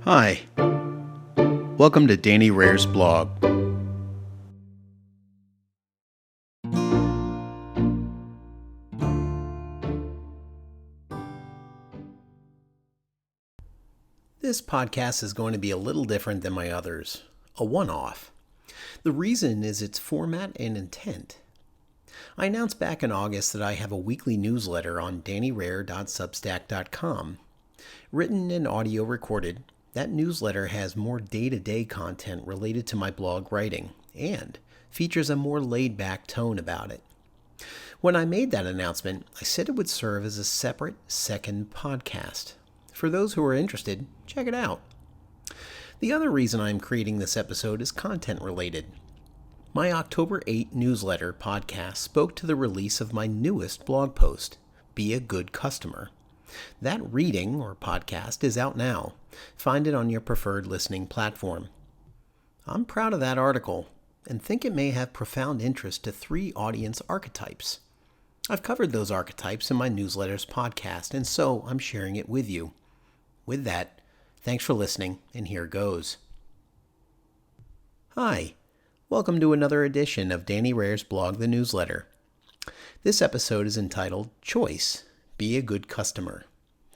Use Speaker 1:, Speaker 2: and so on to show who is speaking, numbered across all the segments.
Speaker 1: Hi, welcome to Danny Rehr's blog. This podcast is going to be a little different than my others, a one-off. The reason is its format and intent. I announced back in August that I have a weekly newsletter on dannyrehr.substack.com. Written and audio recorded, that newsletter has more day-to-day content related to my blog writing and features a more laid-back tone about it. When I made that announcement, I said it would serve as a separate second podcast. For those who are interested, check it out. The other reason I'm creating this episode is content related. My October 8 newsletter podcast spoke to the release of my newest blog post, Be a Good Customer. That reading or podcast is out now. Find it on your preferred listening platform. I'm proud of that article and think it may have profound interest to 3 audience archetypes. I've covered those archetypes in my newsletter's podcast, and so I'm sharing it with you. With that, thanks for listening, and here goes. Hi, welcome to another edition of Danny Rehr's blog, The Newsletter. This episode is entitled Choice, Be a Good Customer.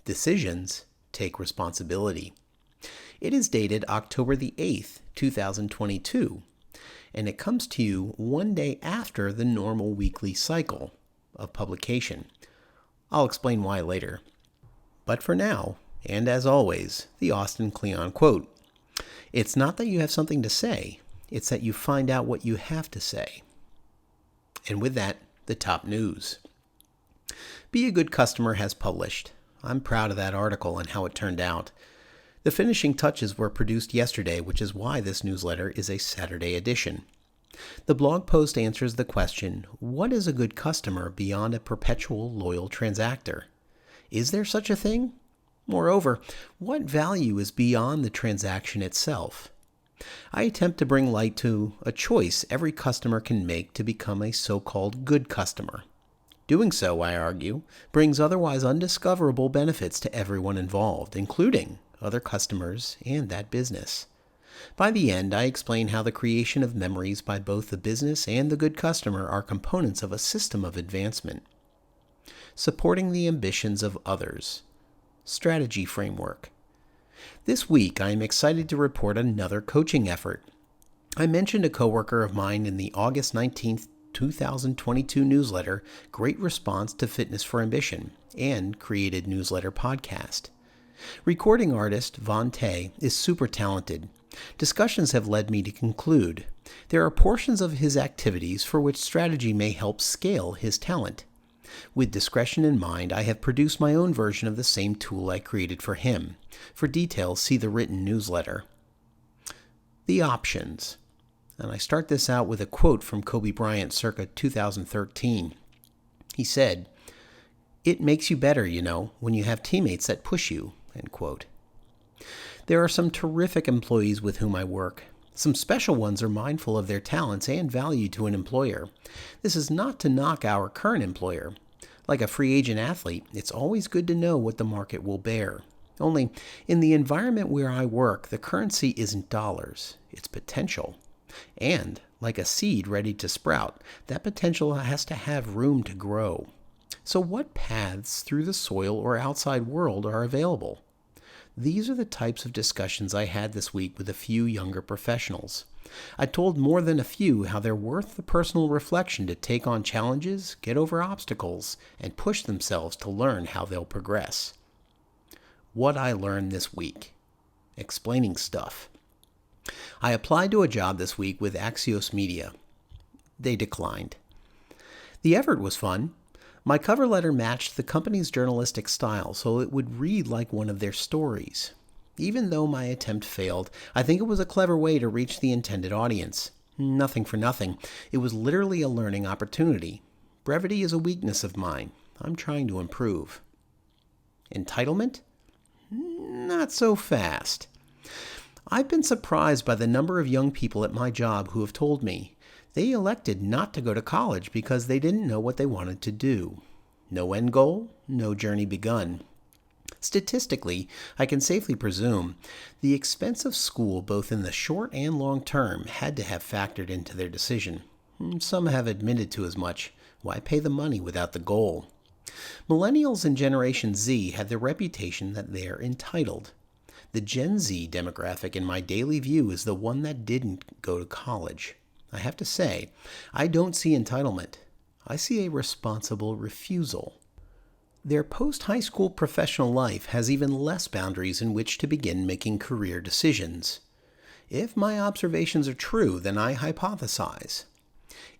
Speaker 1: Decisions, Take Responsibility. It is dated October the 8th, 2022, and it comes to you one day after the normal weekly cycle of publication. I'll explain why later. But for now, and as always, the Austin Kleon quote, "It's not that you have something to say, it's that you find out what you have to say." And with that, the top news. Be a Good Customer has published. I'm proud of that article and how it turned out. The finishing touches were produced yesterday, which is why this newsletter is a Saturday edition. The blog post answers the question, what is a good customer beyond a perpetual loyal transactor? Is there such a thing? Moreover, what value is beyond the transaction itself? I attempt to bring light to a choice every customer can make to become a so-called good customer. Doing so, I argue, brings otherwise undiscoverable benefits to everyone involved, including other customers and that business. By the end, I explain how the creation of memories by both the business and the good customer are components of a system of advancement. Supporting the ambitions of others. Strategy framework. This week, I am excited to report another coaching effort. I mentioned a coworker of mine in the August 19th, 2022 newsletter, Great Response to Fitness for Ambition, and created newsletter podcast. Recording artist Von Tay is super talented. Discussions have led me to conclude there are portions of his activities for which strategy may help scale his talent. With discretion in mind, I have produced my own version of the same tool I created for him. For details, see the written newsletter. The options. And I start this out with a quote from Kobe Bryant circa 2013. He said, "It makes you better, when you have teammates that push you," end quote. There are some terrific employees with whom I work. Some special ones are mindful of their talents and value to an employer. This is not to knock our current employer. Like a free agent athlete, it's always good to know what the market will bear. Only, in the environment where I work, the currency isn't dollars, it's potential. And, like a seed ready to sprout, that potential has to have room to grow. So what paths through the soil or outside world are available? These are the types of discussions I had this week with a few younger professionals. I told more than a few how they're worth the personal reflection to take on challenges, get over obstacles, and push themselves to learn how they'll progress. What I learned this week. Explaining stuff. I applied to a job this week with Axios Media. They declined. The effort was fun. My cover letter matched the company's journalistic style, so it would read like one of their stories. Even though my attempt failed, I think it was a clever way to reach the intended audience. Nothing for nothing. It was literally a learning opportunity. Brevity is a weakness of mine. I'm trying to improve. Entitlement? Not so fast. I've been surprised by the number of young people at my job who have told me they elected not to go to college because they didn't know what they wanted to do. No end goal, no journey begun. Statistically, I can safely presume the expense of school both in the short and long term had to have factored into their decision. Some have admitted to as much. Why pay the money without the goal? Millennials and Generation Z had the reputation that they're entitled. The Gen Z demographic in my daily view is the one that didn't go to college. I have to say, I don't see entitlement. I see a responsible refusal. Their post-high school professional life has even less boundaries in which to begin making career decisions. If my observations are true, then I hypothesize.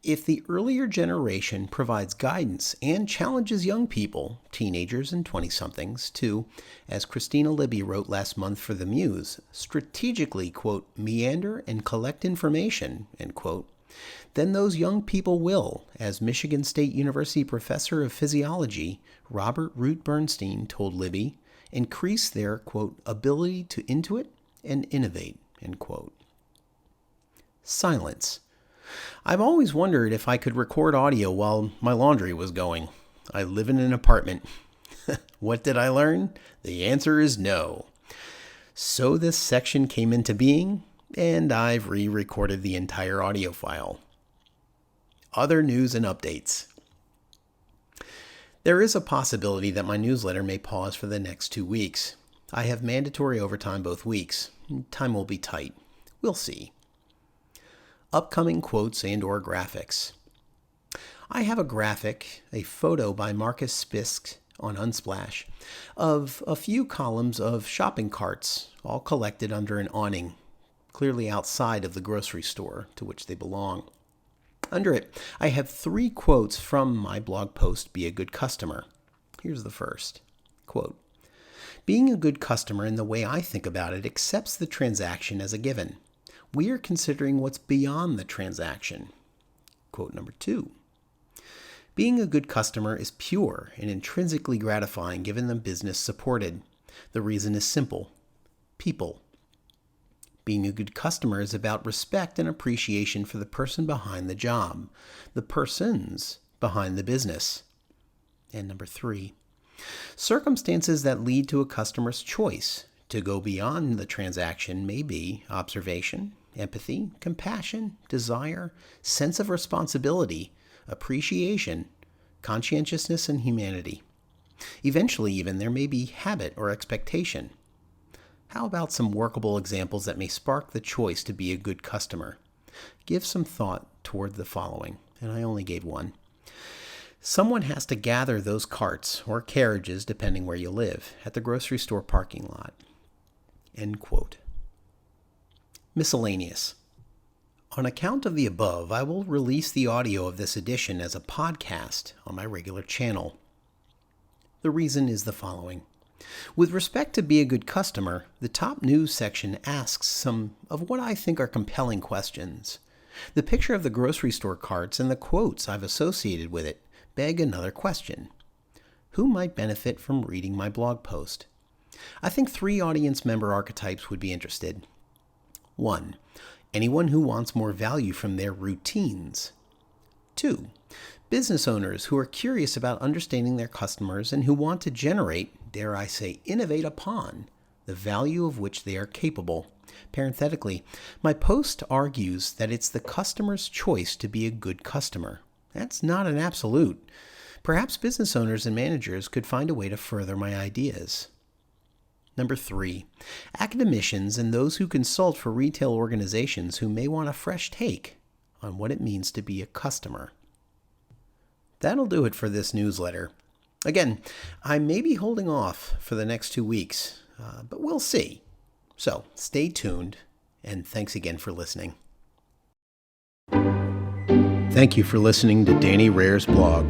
Speaker 1: If the earlier generation provides guidance and challenges young people, teenagers and 20-somethings, to, as Christina Libby wrote last month for The Muse, strategically, quote, meander and collect information, end quote, then those young people will, as Michigan State University professor of physiology Robert Root Bernstein told Libby, increase their, quote, ability to intuit and innovate, end quote. Silence. I've always wondered if I could record audio while my laundry was going. I live in an apartment. What did I learn? The answer is no. So this section came into being, and I've re-recorded the entire audio file. Other news and updates. There is a possibility that my newsletter may pause for the next 2 weeks. I have mandatory overtime both weeks. Time will be tight. We'll see. Upcoming quotes and/or graphics. I have a graphic, a photo by Marcus Spisk on Unsplash, of a few columns of shopping carts, all collected under an awning, clearly outside of the grocery store to which they belong. Under it, I have 3 quotes from my blog post, Be a Good Customer. Here's the first. Quote, being a good customer in the way I think about it accepts the transaction as a given. We are considering what's beyond the transaction. Quote number 2. Being a good customer is pure and intrinsically gratifying given the business supported. The reason is simple. People. Being a good customer is about respect and appreciation for the person behind the job, the persons behind the business. And number 3. Circumstances that lead to a customer's choice to go beyond the transaction may be observation, empathy, compassion, desire, sense of responsibility, appreciation, conscientiousness, and humanity. Eventually, even, there may be habit or expectation. How about some workable examples that may spark the choice to be a good customer? Give some thought toward the following, and I only gave one. Someone has to gather those carts, or carriages, depending where you live, at the grocery store parking lot. End quote. Miscellaneous. On account of the above, I will release the audio of this edition as a podcast on my regular channel. The reason is the following. With respect to Be a Good Customer, the top news section asks some of what I think are compelling questions. The picture of the grocery store carts and the quotes I've associated with it beg another question. Who might benefit from reading my blog post? I think 3 audience member archetypes would be interested. 1. Anyone who wants more value from their routines. 2. Business owners who are curious about understanding their customers and who want to generate, dare I say, innovate upon, the value of which they are capable. Parenthetically, my post argues that it's the customer's choice to be a good customer. That's not an absolute. Perhaps business owners and managers could find a way to further my ideas. Number 3, academicians and those who consult for retail organizations who may want a fresh take on what it means to be a customer. That'll do it for this newsletter. Again, I may be holding off for the next 2 weeks, but we'll see. So stay tuned, and thanks again for listening. Thank you for listening to Danny Rehr's blog.